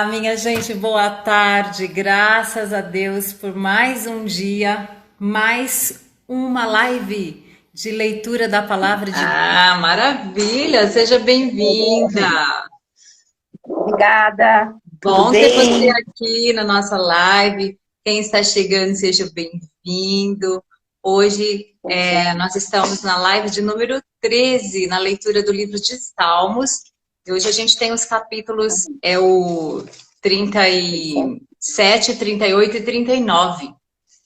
Minha gente, boa tarde. Graças a Deus por mais um dia, mais uma live de leitura da palavra de Deus. Ah, maravilha! Seja bem-vinda. Obrigada, tudo Bom ter você bem? aqui na nossa live. Quem está chegando, seja bem-vindo. Hoje nós estamos na live de número 13, na leitura do livro de Salmos. E hoje a gente tem os capítulos, o 37, 38 e 39.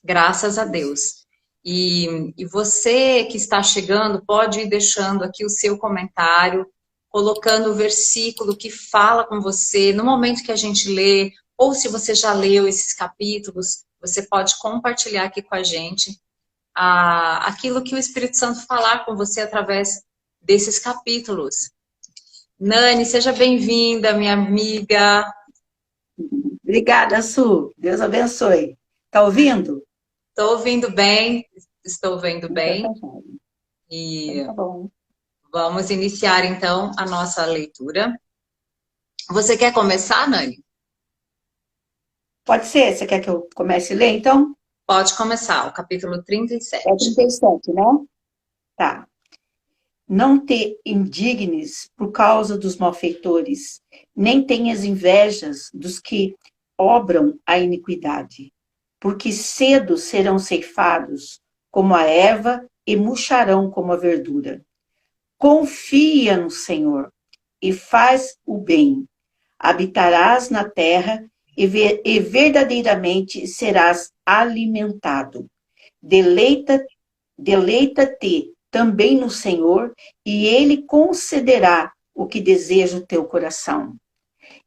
Graças a Deus. E você que está chegando, pode ir deixando aqui o seu comentário, colocando o versículo que fala com você no momento que a gente lê, ou se você já leu esses capítulos, você pode compartilhar aqui com a gente aquilo que o Espírito Santo falar com você através desses capítulos. Nani, seja bem-vinda, minha amiga. Obrigada, Su. Deus abençoe. Tá ouvindo? Estou ouvindo bem, estou vendo Então tá bem. bom. Então E tá bom. vamos iniciar então a nossa leitura. Você quer começar, Nani? Pode ser? Você quer que eu comece a ler, então? Pode começar, o capítulo É 37. 37, né? Tá. Não te indignes por causa dos malfeitores, nem tenhas invejas dos que obram a iniquidade, porque cedo serão ceifados como a erva e murcharão como a verdura. Confia no Senhor e faz o bem. Habitarás na terra e verdadeiramente serás alimentado. Deleita, deleita-te também no Senhor e Ele concederá o que deseja o teu coração.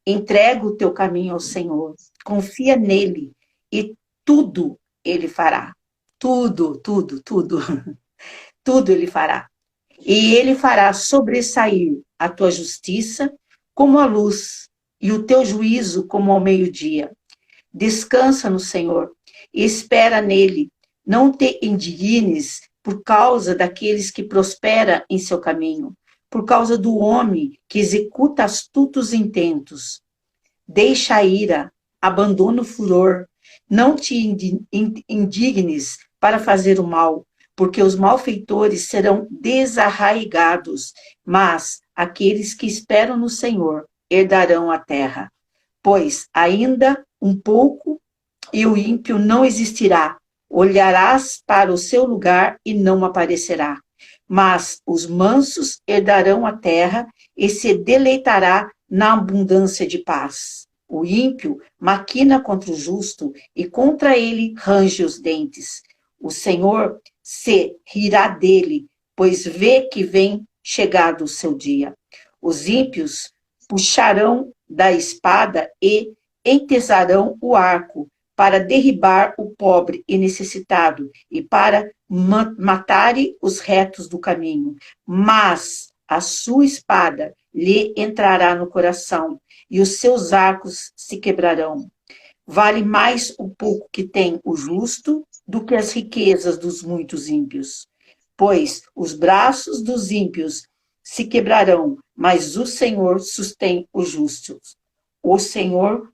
Entrega o teu caminho ao Senhor, confia nele e tudo Ele fará. Tudo, tudo, tudo, tudo Ele fará. E ele fará sobressair a tua justiça como a luz, e o teu juízo como ao meio-dia. Descansa no Senhor e espera nele. Não te indignes por causa daqueles que prosperam em seu caminho, por causa do homem que executa astutos intentos. Deixa a ira, abandona o furor, não te indignes para fazer o mal, porque os malfeitores serão desarraigados, mas aqueles que esperam no Senhor herdarão a terra. Pois ainda um pouco e o ímpio não existirá, olharás para o seu lugar e não aparecerá. Mas os mansos herdarão a terra e se deleitará na abundância de paz. O ímpio maquina contra o justo e contra ele range os dentes. O Senhor se rirá dele, pois vê que vem chegado o seu dia. Os ímpios puxarão da espada e entesarão o arco para derribar o pobre e necessitado e para matarem os retos do caminho. Mas a sua espada lhe entrará no coração e os seus arcos se quebrarão. Vale mais o pouco que tem o justo do que as riquezas dos muitos ímpios. Pois os braços dos ímpios se quebrarão, mas o Senhor sustém os justos. O Senhor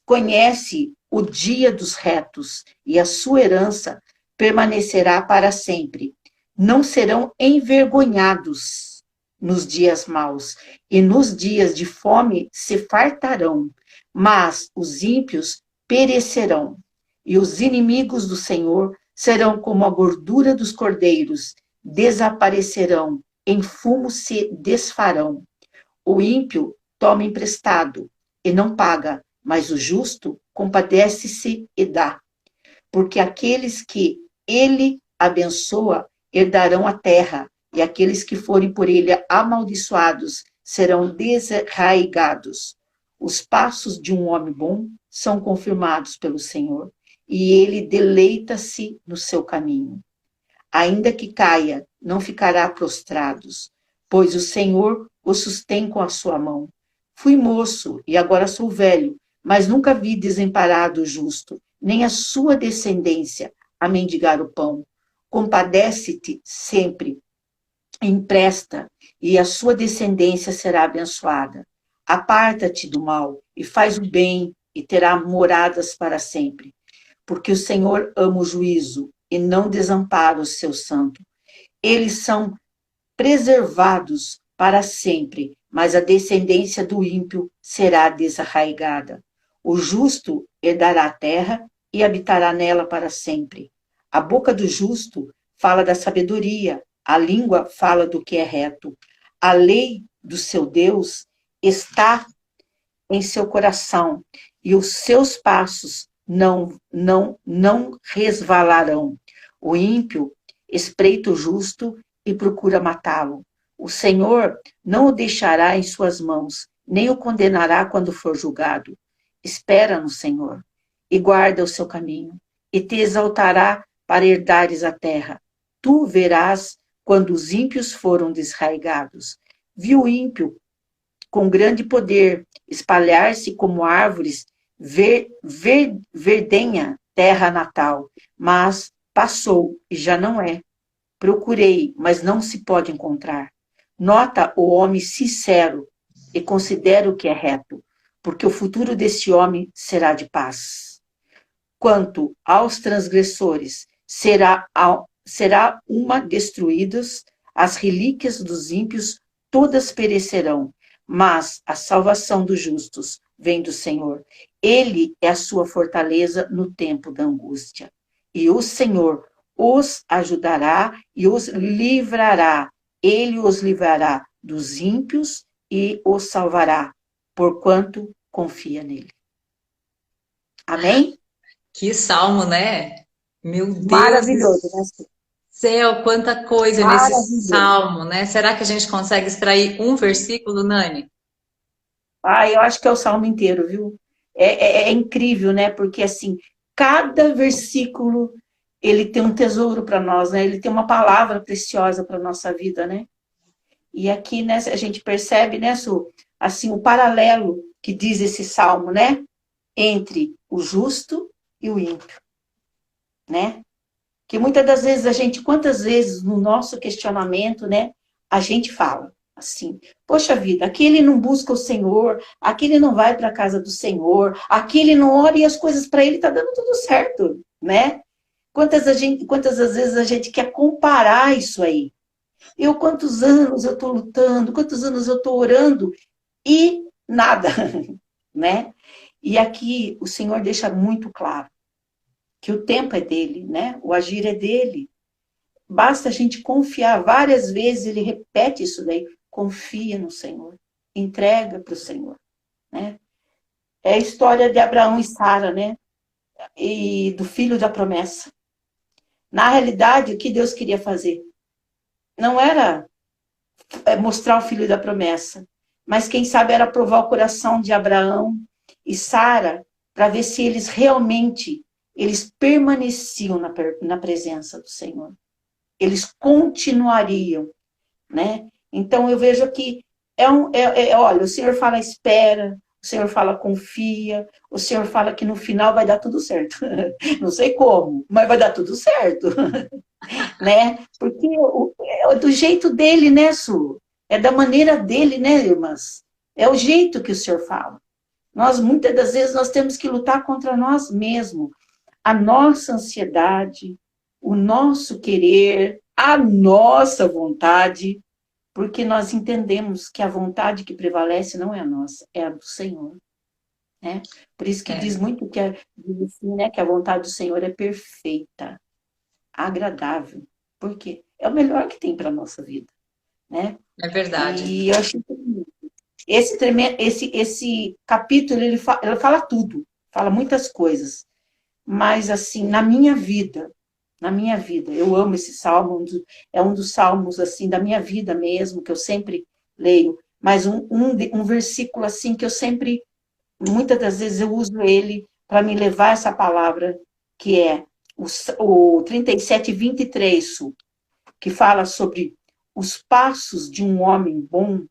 conhece o dia dos retos e a sua herança permanecerá para sempre. Não serão envergonhados nos dias maus, e nos dias de fome se fartarão, mas os ímpios perecerão. E os inimigos do Senhor serão como a gordura dos cordeiros, desaparecerão, em fumo se desfarão. O ímpio toma emprestado e não paga, mas o justo compadece-se e dá. Porque aqueles que ele abençoa herdarão a terra, e aqueles que forem por ele amaldiçoados serão desarraigados. Os passos de um homem bom são confirmados pelo Senhor, e ele deleita-se no seu caminho. Ainda que caia, não ficará prostrado, pois o Senhor o sustém com a sua mão. Fui moço e agora sou velho, mas nunca vi desamparado o justo, nem a sua descendência a mendigar o pão. Compadece-te sempre, empresta, e a sua descendência será abençoada. Aparta-te do mal e faz o bem e terá moradas para sempre. Porque o Senhor ama o juízo e não desampara o seu santo. Eles são preservados para sempre, mas a descendência do ímpio será desarraigada. O justo herdará a terra e habitará nela para sempre. A boca do justo fala da sabedoria, a língua fala do que é reto. A lei do seu Deus está em seu coração e os seus passos não resvalarão. O ímpio espreita o justo e procura matá-lo. O Senhor não o deixará em suas mãos, nem o condenará quando for julgado. Espera no Senhor e guarda o seu caminho, e te exaltará para herdares a terra. Tu verás quando os ímpios foram desraigados. Viu o ímpio com grande poder espalhar-se como árvores, verdenha terra natal, mas passou e já não é. Procurei, mas não se pode encontrar. Nota o homem sincero e considera o que é reto, porque o futuro desse homem será de paz. Quanto aos transgressores, será uma destruídas, as relíquias dos ímpios todas perecerão, mas a salvação dos justos vem do Senhor. Ele é a sua fortaleza no tempo da angústia. E o Senhor os ajudará e os livrará. Ele os livrará dos ímpios e os salvará, porquanto confia nele. Amém? Que salmo, né? Meu Deus Maravilhoso, né? do céu, quanta coisa nesse salmo, né? Será que a gente consegue extrair um versículo, Nani? Eu acho que é o salmo inteiro, viu? É incrível, né? Porque, assim, cada versículo, ele tem um tesouro para nós, né? Ele tem uma palavra preciosa para a nossa vida, né? E aqui, né, a gente percebe, né, Su, assim, o paralelo que diz esse salmo, né? Entre o justo e o ímpio, né? Que muitas das vezes quantas vezes no nosso questionamento, né, a gente fala assim, poxa vida, aqui ele não busca o Senhor, aqui ele não vai para a casa do Senhor, aqui ele não ora e as coisas para ele tá dando tudo certo, né? Quantas das vezes a gente quer comparar isso aí? Quantos anos eu estou lutando, quantos anos eu estou orando e nada, né? E aqui o Senhor deixa muito claro que o tempo é dele, né? O agir é dele. Basta a gente confiar. Várias vezes ele repete isso daí. Confia no Senhor. Entrega para o Senhor, né? É a história de Abraão e Sara, né? E do filho da promessa. Na realidade, o que Deus queria fazer? Não era mostrar o filho da promessa, mas quem sabe era provar o coração de Abraão e Sara para ver se eles permaneciam na presença do Senhor. Eles continuariam, né? Então eu vejo que olha, o Senhor fala espera, o Senhor fala confia, o Senhor fala que no final vai dar tudo certo. Não sei como, mas vai dar tudo certo, né? Porque é do jeito dele, né, Su? É da maneira dele, né, irmãs? É o jeito que o Senhor fala. Muitas das vezes, nós temos que lutar contra nós mesmos. A nossa ansiedade, o nosso querer, a nossa vontade, porque nós entendemos que a vontade que prevalece não é a nossa, é a do Senhor. Né? Por isso que diz muito diz assim, né, que a vontade do Senhor é perfeita, agradável, porque é o melhor que tem para a nossa vida. Né? É verdade. E eu acho que esse capítulo, ele fala tudo, fala muitas coisas. Mas, assim, na minha vida, eu amo esse salmo, é um dos salmos, assim, da minha vida mesmo, que eu sempre leio, mas um versículo, assim, que eu sempre, muitas das vezes eu uso ele para me levar essa palavra, que é o 37:23, que fala sobre os passos de um homem bom,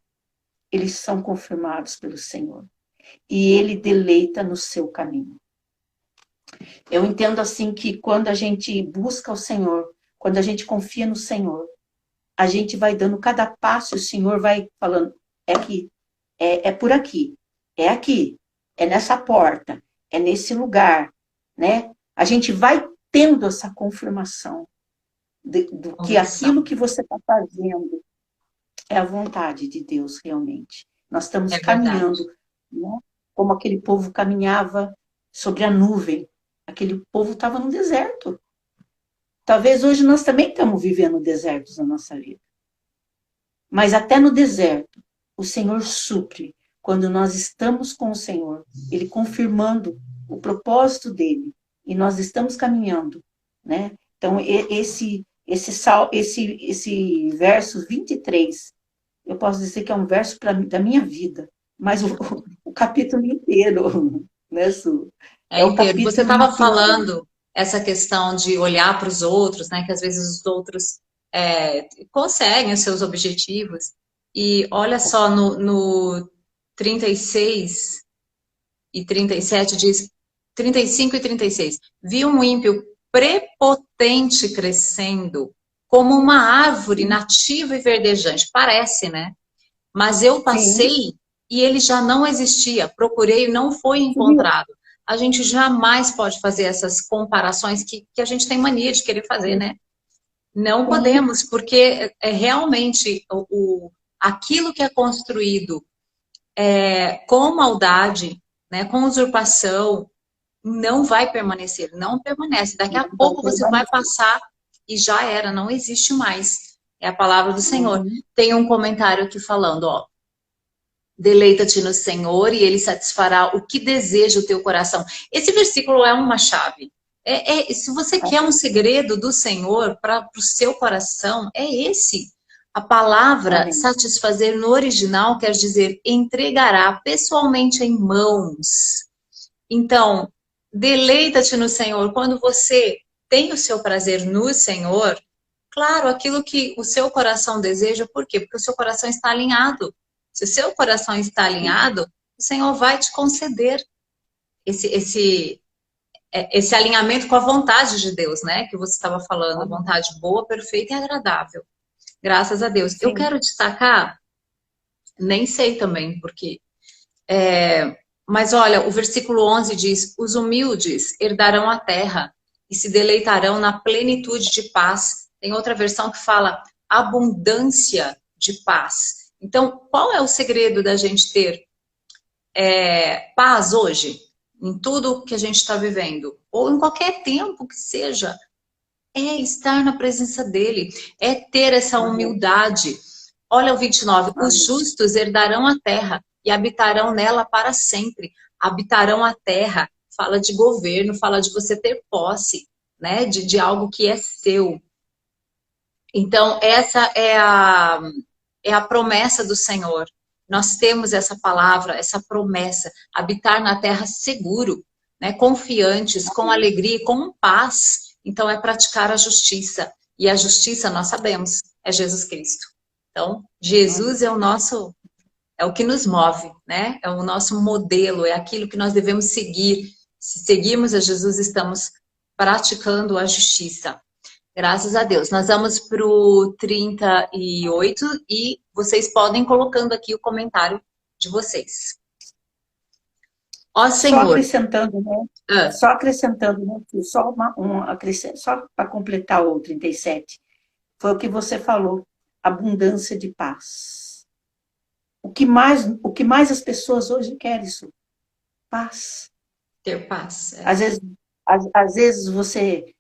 eles são confirmados pelo Senhor, e ele deleita no seu caminho. Eu entendo assim que quando a gente busca o Senhor, quando a gente confia no Senhor, a gente vai dando cada passo e o Senhor vai falando, é aqui, é por aqui, é aqui, é nessa porta, é nesse lugar, né? A gente vai tendo essa confirmação do que aquilo que você está fazendo é a vontade de Deus realmente. Nós estamos É verdade. caminhando, né? Como aquele povo caminhava sobre a nuvem. Aquele povo estava no deserto. Talvez hoje nós também estamos vivendo desertos na nossa vida. Mas até no deserto, o Senhor supre. Quando nós estamos com o Senhor, Ele confirmando o propósito dEle, e nós estamos caminhando, né? Então, esse verso 23, eu posso dizer que é um verso da minha vida, mas o capítulo inteiro, né, Su? É É o inteiro. Você capítulo estava inteiro. falando essa questão de olhar para os outros, né? Que às vezes os outros conseguem os seus objetivos. E olha só, no 36 e 37 diz, 35 e 36, vi um ímpio prepotente crescendo, como uma árvore nativa e verdejante. Parece, né? Mas eu Sim, passei e ele já não existia. Procurei e não foi sumiu. encontrado. A gente jamais pode fazer essas comparações que a gente tem mania de querer fazer, né? Não Sim, podemos, porque realmente aquilo que é construído com maldade, né, com usurpação, não vai permanecer, não permanece. Daqui a não vai pouco você vai permanecer. passar e já era, não existe mais. É a palavra do Senhor. Uhum. Tem um comentário aqui falando, ó. Deleita-te no Senhor e Ele satisfará o que deseja o teu coração. Esse versículo é uma chave. Se você quer um segredo do Senhor para o seu coração, é esse. A palavra Amém. satisfazer no original quer dizer entregará pessoalmente em mãos. Então, deleita-te no Senhor. Quando você tem o seu prazer no Senhor, claro, aquilo que o seu coração deseja, por quê? Porque o seu coração está alinhado. Se o seu coração está Sim. alinhado, o Senhor vai te conceder esse alinhamento com a vontade de Deus, né? Que você estava falando, a Amém. vontade boa, perfeita e agradável. Graças a Deus. Eu Sim. quero destacar, nem sei também, porque. Mas olha, o versículo 11 diz: os humildes herdarão a terra e se deleitarão na plenitude de paz. Tem outra versão que fala abundância de paz. Então, qual é o segredo da gente ter paz hoje? Em tudo que a gente está vivendo, ou em qualquer tempo que seja, é estar na presença dele, é ter essa Amém. humildade. Olha o 29, os Amém. justos herdarão a terra e habitarão nela para sempre. Habitarão a terra, fala de governo, fala de você ter posse, né? De algo que é seu. Então, essa é a promessa do Senhor. Nós temos essa palavra, essa promessa, habitar na terra seguro, né? Confiantes, com alegria, com paz. Então, é praticar a justiça. E a justiça, nós sabemos, é Jesus Cristo. Então, Jesus é o nosso, é o que nos move, né? É o nosso modelo, é aquilo que nós devemos seguir. Se seguirmos a Jesus, estamos praticando a justiça. Graças a Deus. Nós vamos para o 38 e vocês podem colocando aqui o comentário de vocês. Ó Só Senhor. acrescentando, né? Ah, Só acrescentando, né? Só para completar o 37, foi o que você falou, abundância de paz. O que mais as pessoas hoje querem isso? Paz. ter paz. Às vezes você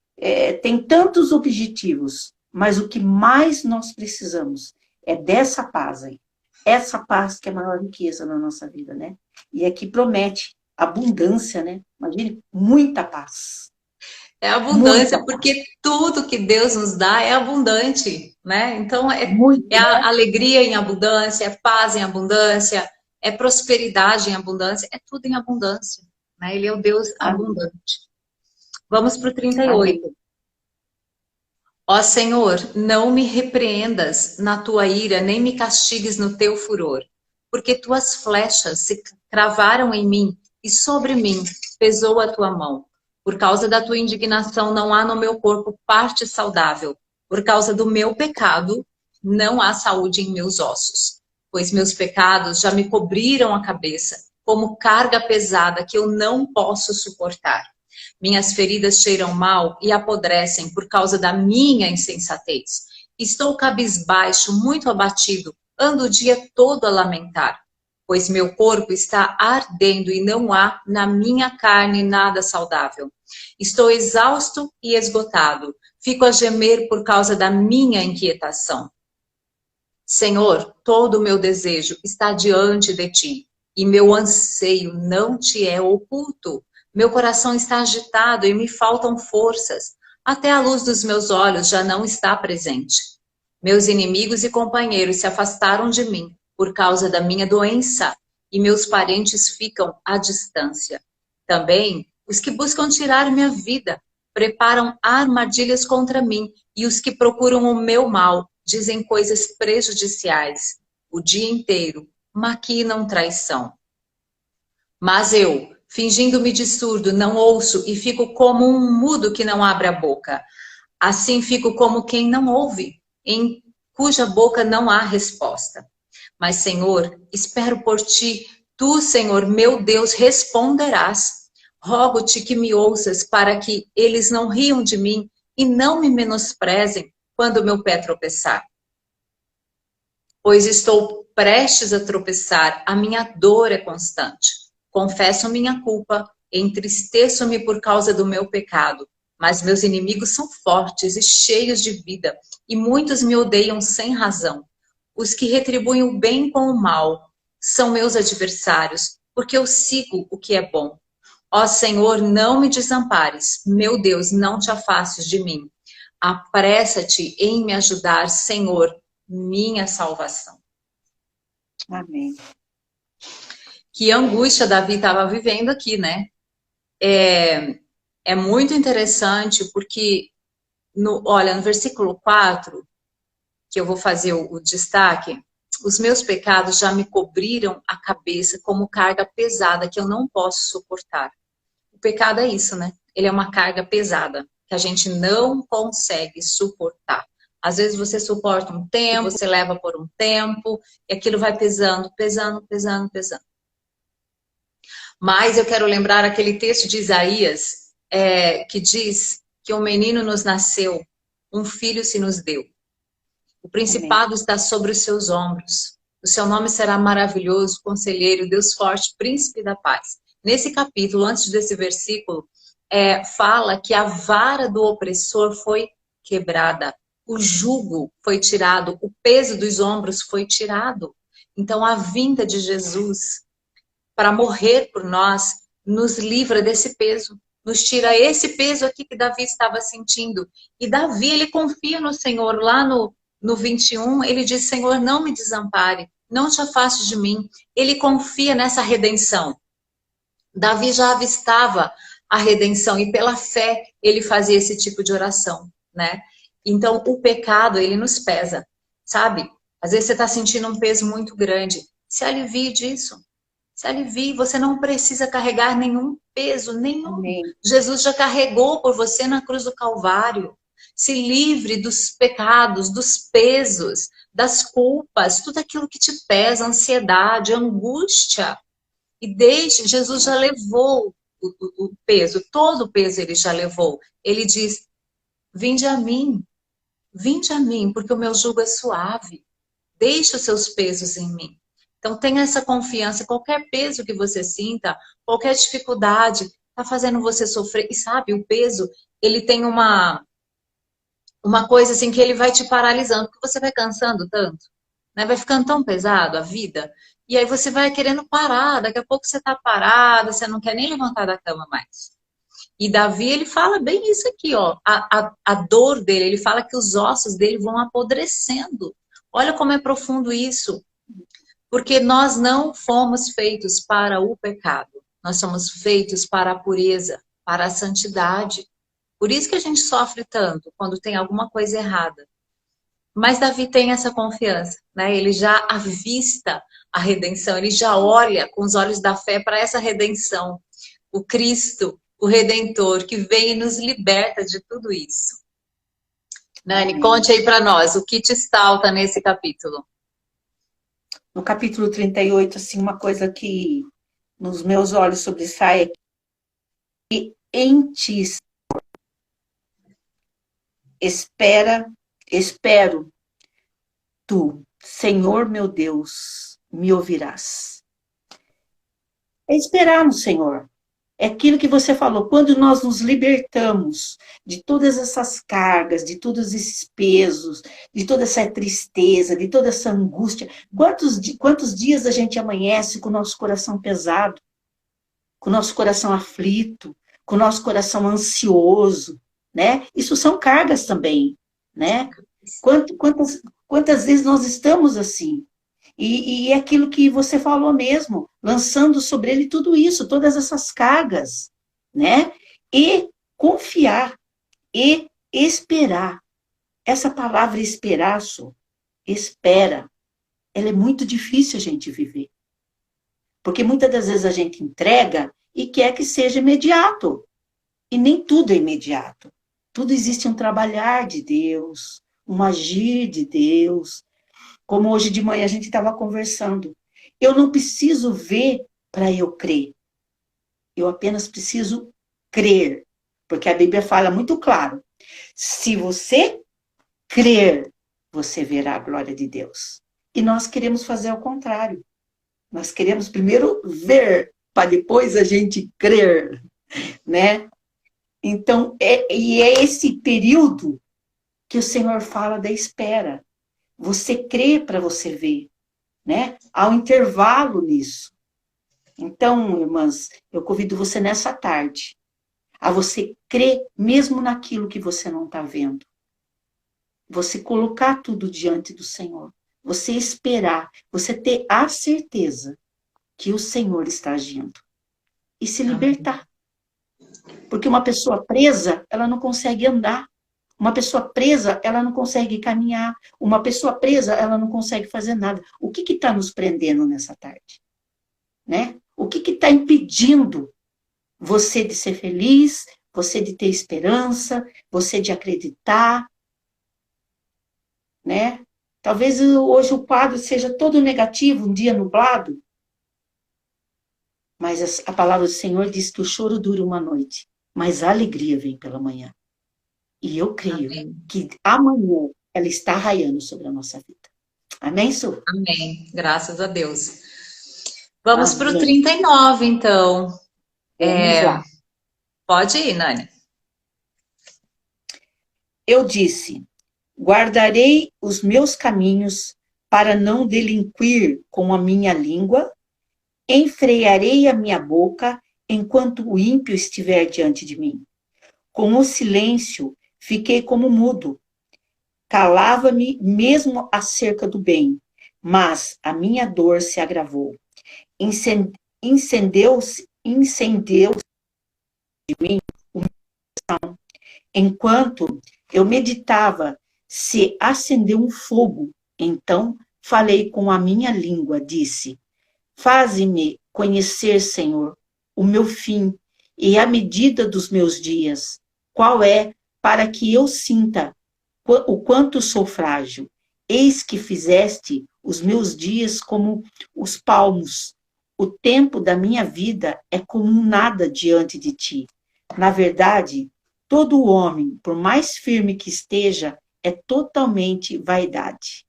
tem tantos objetivos, mas o que mais nós precisamos é dessa paz aí. Essa paz que é a maior riqueza na nossa vida, né? E é que promete abundância, né? Imagine, muita paz. É abundância, Muita paz. porque tudo que Deus nos dá é abundante, né? Então, é Muito, a né? alegria em abundância, é paz em abundância, é prosperidade em abundância, é tudo em abundância, né? Ele é o Deus Amém. abundante. Vamos para o Amém. 38. Ó Senhor, não me repreendas na tua ira, nem me castigues no teu furor, porque tuas flechas se cravaram em mim e sobre mim pesou a tua mão. Por causa da tua indignação não há no meu corpo parte saudável. Por causa do meu pecado não há saúde em meus ossos, pois meus pecados já me cobriram a cabeça como carga pesada que eu não posso suportar. Minhas feridas cheiram mal e apodrecem por causa da minha insensatez. Estou cabisbaixo, muito abatido, ando o dia todo a lamentar, pois meu corpo está ardendo e não há na minha carne nada saudável. Estou exausto e esgotado, fico a gemer por causa da minha inquietação. Senhor, todo o meu desejo está diante de ti, e meu anseio não te é oculto. Meu coração está agitado e me faltam forças. Até a luz dos meus olhos já não está presente. Meus inimigos e companheiros se afastaram de mim por causa da minha doença, e meus parentes ficam à distância. Também os que buscam tirar minha vida preparam armadilhas contra mim, e os que procuram o meu mal dizem coisas prejudiciais. O dia inteiro maquinam traição. Mas eu, fingindo-me de surdo, não ouço e fico como um mudo que não abre a boca. Assim fico como quem não ouve, em cuja boca não há resposta. Mas, Senhor, espero por ti. Tu, Senhor, meu Deus, responderás. Rogo-te que me ouças para que eles não riam de mim e não me menosprezem quando meu pé tropeçar. Pois estou prestes a tropeçar, a minha dor é constante. Confesso minha culpa, entristeço-me por causa do meu pecado, mas meus inimigos são fortes e cheios de vida, e muitos me odeiam sem razão. Os que retribuem o bem com o mal são meus adversários, porque eu sigo o que é bom. Ó Senhor, não me desampares, meu Deus, não te afastes de mim. Apressa-te em me ajudar, Senhor, minha salvação. Amém. Que angústia Davi estava vivendo aqui, né? É muito interessante porque, olha, no versículo 4, que eu vou fazer o destaque, os meus pecados já me cobriram a cabeça como carga pesada que eu não posso suportar. O pecado é isso, né? Ele é uma carga pesada que a gente não consegue suportar. Às vezes você suporta um tempo, você leva por um tempo, e aquilo vai pesando, pesando, pesando, pesando. Mas eu quero lembrar aquele texto de Isaías, que diz que um menino nos nasceu, um filho se nos deu. O principado está sobre os seus ombros. O seu nome será maravilhoso, conselheiro, Deus forte, príncipe da paz. Nesse capítulo, antes desse versículo, fala que a vara do opressor foi quebrada. O jugo foi tirado, o peso dos ombros foi tirado. Então, a vinda de Jesus para morrer por nós nos livra desse peso, nos tira esse peso aqui que Davi estava sentindo. E Davi, ele confia no Senhor. Lá no 21, ele diz, Senhor, não me desampare, não te afaste de mim. Ele confia nessa redenção. Davi já avistava a redenção e pela fé ele fazia esse tipo de oração, né? Então, o pecado, ele nos pesa, sabe? Às vezes você está sentindo um peso muito grande. Se alivie disso. Se alivie. Você não precisa carregar nenhum peso, nenhum. Amém. Jesus já carregou por você na cruz do Calvário. Se livre dos pecados, dos pesos, das culpas, tudo aquilo que te pesa, ansiedade, angústia. E deixe, Jesus já levou o peso, todo o peso ele já levou. Ele diz, vinde a mim, porque o meu jugo é suave. Deixe os seus pesos em mim. Então tenha essa confiança, qualquer peso que você sinta, qualquer dificuldade, está fazendo você sofrer. E sabe, o peso, ele tem uma coisa assim que ele vai te paralisando, porque você vai cansando tanto, né? Vai ficando tão pesado a vida, e aí você vai querendo parar, daqui a pouco você está parada, você não quer nem levantar da cama mais. E Davi, ele fala bem isso aqui, ó, a dor dele, ele fala que os ossos dele vão apodrecendo. Olha como é profundo isso. Porque nós não fomos feitos para o pecado. Nós somos feitos para a pureza, para a santidade. Por isso que a gente sofre tanto quando tem alguma coisa errada. Mas Davi tem essa confiança, né? Ele já avista a redenção, ele já olha com os olhos da fé para essa redenção. O Cristo, o Redentor, que vem e nos liberta de tudo isso. Nani, conte aí para nós, o que te salta nesse capítulo? No capítulo 38, assim, uma coisa que nos meus olhos sobressai e em ti espero tu, Senhor meu Deus, me ouvirás. É esperar no Senhor. É aquilo que você falou, quando nós nos libertamos de todas essas cargas, de todos esses pesos, de toda essa tristeza, de toda essa angústia, quantos dias a gente amanhece com o nosso coração pesado, com o nosso coração aflito, com o nosso coração ansioso, né? Isso são cargas também, né? Quantas vezes nós estamos assim? E é aquilo que você falou mesmo, lançando sobre ele tudo isso, todas essas cargas, né? E confiar, e esperar. Essa palavra esperar, espera, ela é muito difícil a gente viver. Porque muitas das vezes a gente entrega e quer que seja imediato. E nem tudo é imediato. Tudo existe um trabalhar de Deus, um agir de Deus. Como hoje de manhã a gente estava conversando. Eu não preciso ver para eu crer. Eu apenas preciso crer. Porque a Bíblia fala muito claro. Se você crer, você verá a glória de Deus. E nós queremos fazer ao contrário. Nós queremos primeiro ver, para depois a gente crer, né? Então, é esse período que o Senhor fala da espera. Você crê para você ver, né? Há um intervalo nisso. Então, irmãs, eu convido você nessa tarde a você crer mesmo naquilo que você não está vendo. Você colocar tudo diante do Senhor. Você esperar, você ter a certeza que o Senhor está agindo. E se libertar. Porque uma pessoa presa, ela não consegue andar. Uma pessoa presa, ela não consegue caminhar. Uma pessoa presa, ela não consegue fazer nada. O que está nos prendendo nessa tarde? Né? O que está impedindo você de ser feliz, você de ter esperança, você de acreditar? Né? Talvez hoje o quadro seja todo negativo, um dia nublado. Mas a palavra do Senhor diz que o choro dura uma noite, mas a alegria vem pela manhã. E eu creio que amanhã ela está raiando sobre a nossa vida. Amém, Su? Amém. Graças a Deus. Vamos para o 39, então. Vamos lá. Pode ir, Nani. Eu disse, guardarei os meus caminhos para não delinquir com a minha língua, enfrearei a minha boca enquanto o ímpio estiver diante de mim. Com o silêncio, fiquei como mudo. Calava-me mesmo acerca do bem, mas a minha dor se agravou. Incendeu-se de mim o meu coração. Enquanto eu meditava, se acendeu um fogo. Então falei com a minha língua, disse, faze-me conhecer, Senhor, o meu fim e a medida dos meus dias. Qual é, para que eu sinta o quanto sou frágil. Eis que fizeste os meus dias como os palmos. O tempo da minha vida é como um nada diante de ti. Na verdade, todo homem, por mais firme que esteja, é totalmente vaidade.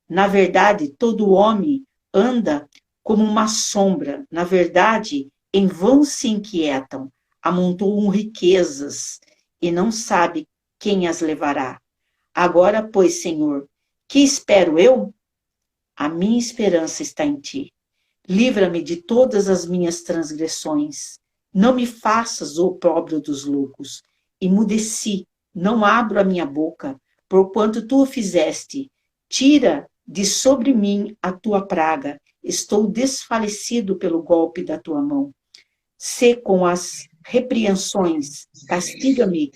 Na verdade, todo homem anda como uma sombra. Na verdade, em vão se inquietam, amontoam riquezas e não sabe quem as levará. Agora, pois, Senhor, que espero eu? A minha esperança está em ti. Livra-me de todas as minhas transgressões. Não me faças o opróbrio dos loucos. Emudeci, não abro a minha boca, porquanto tu o fizeste. Tira de sobre mim a tua praga. Estou desfalecido pelo golpe da tua mão. Sê com as repreensões, castiga-me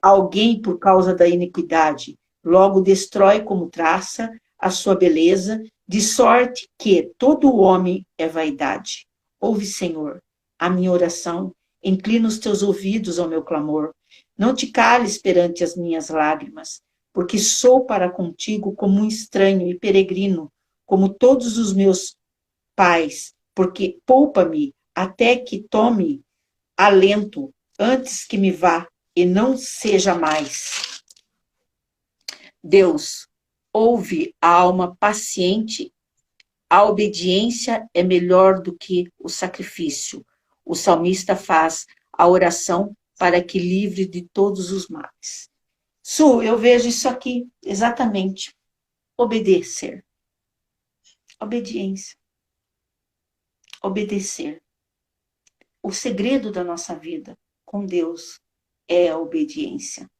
alguém por causa da iniquidade, logo destrói como traça a sua beleza, de sorte que todo homem é vaidade. Ouve, Senhor, a minha oração, inclina os teus ouvidos ao meu clamor. Não te cales perante as minhas lágrimas, porque sou para contigo como um estranho e peregrino, como todos os meus pais, porque poupa-me até que tome alento, antes que me vá e não seja mais. Deus, ouve a alma paciente. A obediência é melhor do que o sacrifício. O salmista faz a oração para que livre de todos os males. Su, eu vejo isso aqui exatamente. Obedecer. Obediência. Obedecer. O segredo da nossa vida com Deus é a obediência.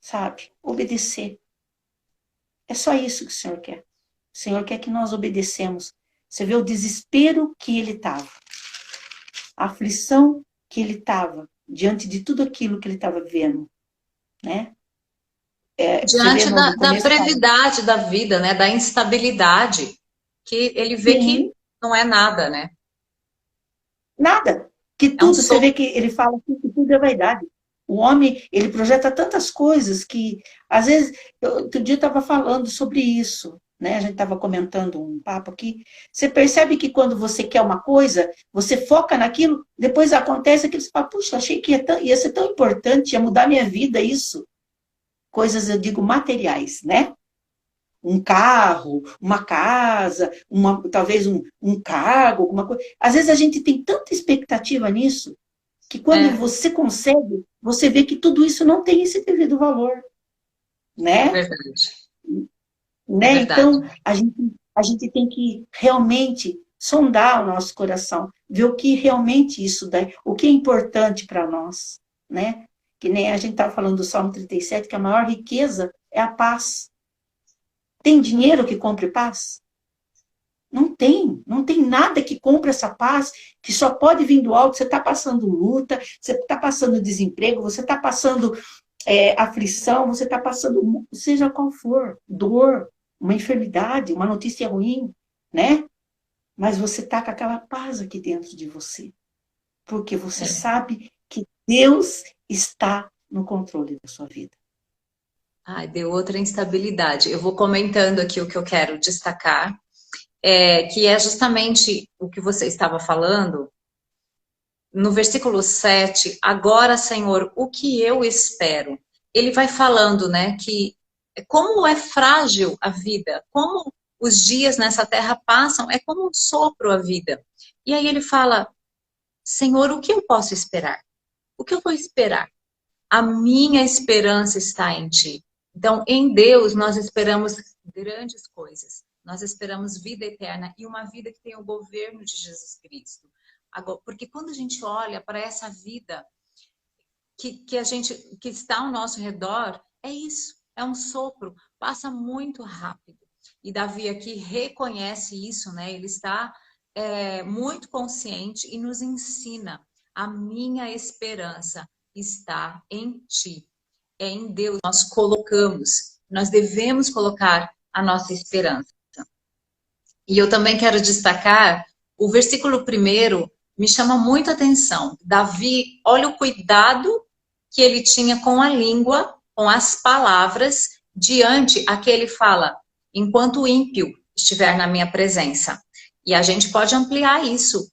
Sabe? Obedecer. É só isso que o Senhor quer. O Senhor quer que nós obedecemos. Você vê o desespero que ele estava. A aflição que ele estava diante de tudo aquilo que ele estava vendo. Né? Diante da brevidade da vida, né? Da instabilidade, que ele vê que não é nada, né? Nada. Que tudo, você vê que ele fala que tudo é vaidade. O homem, ele projeta tantas coisas que, às vezes, outro dia eu estava falando sobre isso, né? A gente estava comentando um papo aqui. Você percebe que quando você quer uma coisa, você foca naquilo, depois acontece aquilo, você fala, puxa, achei que ia ser tão importante, ia mudar minha vida isso. Coisas, eu digo, materiais, né? Um carro, uma casa, talvez um cargo, alguma coisa. Às vezes a gente tem tanta expectativa nisso, que quando você consegue, você vê que tudo isso não tem esse devido valor. Né? É verdade. Né? É verdade. Então, a gente tem que realmente sondar o nosso coração, ver o que realmente isso dá, o que é importante para nós. Né? Que nem a gente estava falando do Salmo 37, que a maior riqueza é a paz. Tem dinheiro que compre paz? Não tem nada que compre essa paz, que só pode vir do alto. Você está passando luta, você está passando desemprego, você está passando aflição, você está passando, seja qual for, dor, uma enfermidade, uma notícia ruim, né? Mas você está com aquela paz aqui dentro de você, porque você sabe que Deus está no controle da sua vida. Deu outra instabilidade. Eu vou comentando aqui o que eu quero destacar, que é justamente o que você estava falando, no versículo 7, agora, Senhor, o que eu espero? Ele vai falando, né, que como é frágil a vida, como os dias nessa terra passam, é como um sopro a vida. E aí ele fala, Senhor, o que eu posso esperar? O que eu vou esperar? A minha esperança está em Ti. Então, em Deus, nós esperamos grandes coisas. Nós esperamos vida eterna e uma vida que tem o governo de Jesus Cristo. Agora, porque quando a gente olha para essa vida que está ao nosso redor, é isso, é um sopro, passa muito rápido. E Davi aqui reconhece isso, né? Ele está muito consciente e nos ensina. A minha esperança está em Ti. É em Deus nós colocamos, nós devemos colocar a nossa esperança. E eu também quero destacar o versículo 1, me chama muito a atenção. Davi, olha o cuidado que ele tinha com a língua, com as palavras, diante a que ele fala, enquanto o ímpio estiver na minha presença. E a gente pode ampliar isso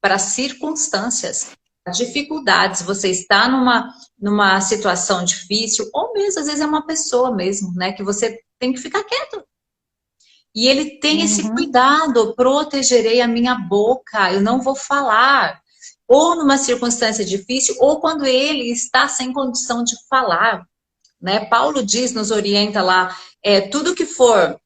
para circunstâncias, dificuldades. Você está numa situação difícil, ou mesmo, às vezes, é uma pessoa mesmo, né? Que você tem que ficar quieto. E ele tem esse cuidado, protegerei a minha boca, eu não vou falar. Ou numa circunstância difícil, ou quando ele está sem condição de falar. Né? Paulo nos orienta lá, tudo que for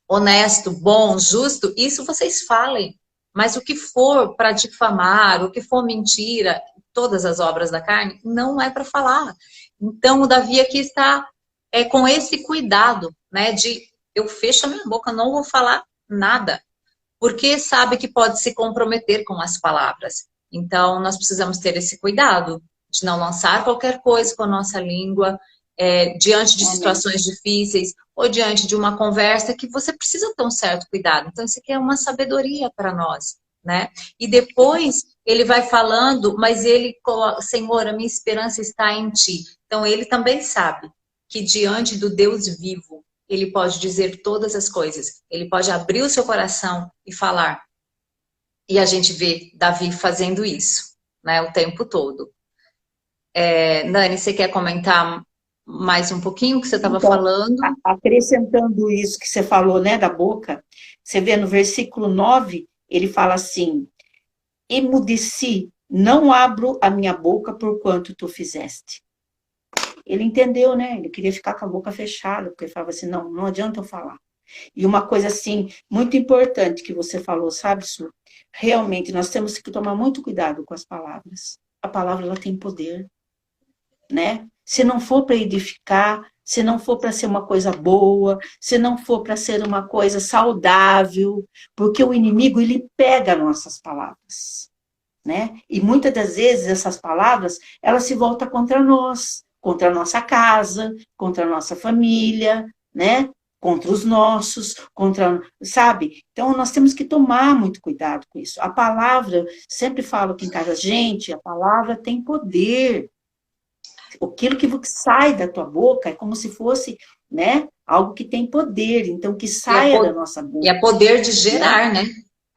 honesto, bom, justo, isso vocês falem. Mas o que for para difamar, o que for mentira, todas as obras da carne, não é para falar. Então, o Davi aqui está com esse cuidado, né, de eu fecho a minha boca, não vou falar nada, porque sabe que pode se comprometer com as palavras. Então, nós precisamos ter esse cuidado de não lançar qualquer coisa com a nossa língua, diante de situações difíceis, ou diante de uma conversa que você precisa ter um certo cuidado. Então, isso aqui é uma sabedoria para nós, né? E depois, ele vai falando, mas ele coloca, Senhor, a minha esperança está em Ti. Então, ele também sabe que diante do Deus vivo, ele pode dizer todas as coisas. Ele pode abrir o seu coração e falar, E a gente vê Davi fazendo isso, né, o tempo todo. Nani, você quer comentar mais um pouquinho o que você estava Então, falando? acrescentando isso que você falou, né, da boca, você vê no versículo 9, ele fala assim: emudeci, não abro a minha boca por quanto tu fizeste. Ele entendeu, né? Ele queria ficar com a boca fechada, porque ele falava assim: não adianta eu falar. E uma coisa assim, muito importante que você falou, sabe, Su? Realmente, nós temos que tomar muito cuidado com as palavras. A palavra, ela tem poder, né? Se não for para edificar, se não for para ser uma coisa boa, se não for para ser uma coisa saudável, porque o inimigo, ele pega nossas palavras, né? E muitas das vezes essas palavras, elas se voltam contra a nossa casa, contra a nossa família, né? Contra os nossos, sabe? Então, nós temos que tomar muito cuidado com isso. A palavra, sempre falo aqui em casa, gente, a palavra tem poder. Aquilo que sai da tua boca é como se fosse, né, algo que tem poder, então que saia da nossa boca. E é poder de gerar, né?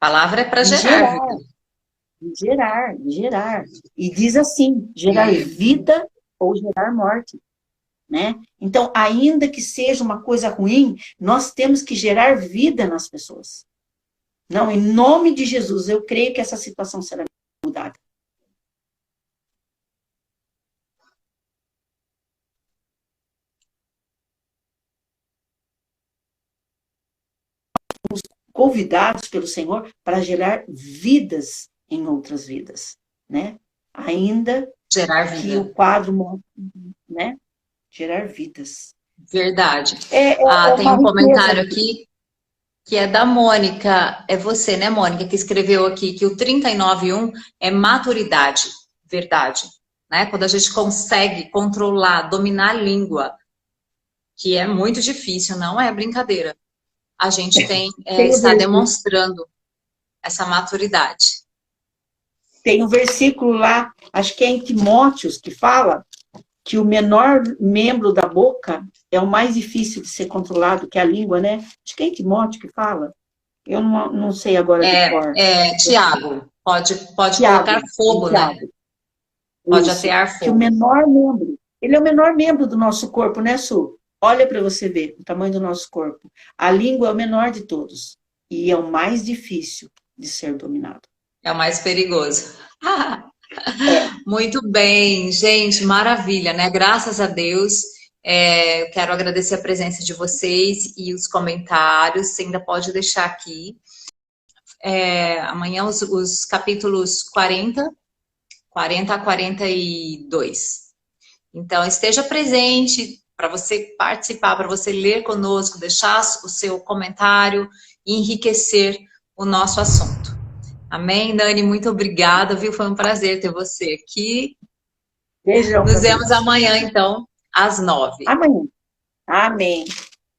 A palavra é para gerar. Gerar. E diz assim, gerar vida ou gerar morte, né? Então, ainda que seja uma coisa ruim, nós temos que gerar vida nas pessoas. Não, em nome de Jesus, eu creio que essa situação será mudada. Convidados pelo Senhor para gerar vidas em outras vidas, né? Ainda gerar que vida. o quadro, né? Gerar vidas. Verdade. Tem um comentário aqui que é da Mônica. É você, né, Mônica, que escreveu aqui que o 39.1 é maturidade. Verdade. Né? Quando a gente consegue controlar, dominar a língua, que é muito difícil, não é brincadeira. A gente está demonstrando essa maturidade. Tem um versículo lá, acho que é em Timóteos, que fala que o menor membro da boca é o mais difícil de ser controlado, que é a língua, né? Acho que é em Timóteo que fala. Eu não sei agora de cor. Tiago. Pode Tiago, colocar fogo, né? Pode atear fogo. Que o menor membro, ele é o menor membro do nosso corpo, né, Su? Olha para você ver o tamanho do nosso corpo. A língua é o menor de todos e é o mais difícil de ser dominado. É o mais perigoso. Muito bem, gente, maravilha, né? Graças a Deus. Eu quero agradecer a presença de vocês e os comentários. Você ainda pode deixar aqui. Amanhã os capítulos 40 a 42. Então, esteja presente para você participar, para você ler conosco, deixar o seu comentário e enriquecer o nosso assunto. Amém, Nani? Muito obrigada, viu? Foi um prazer ter você aqui. Beijão. Nos vemos amanhã, então, às 9. Amanhã. Amém.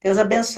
Deus abençoe.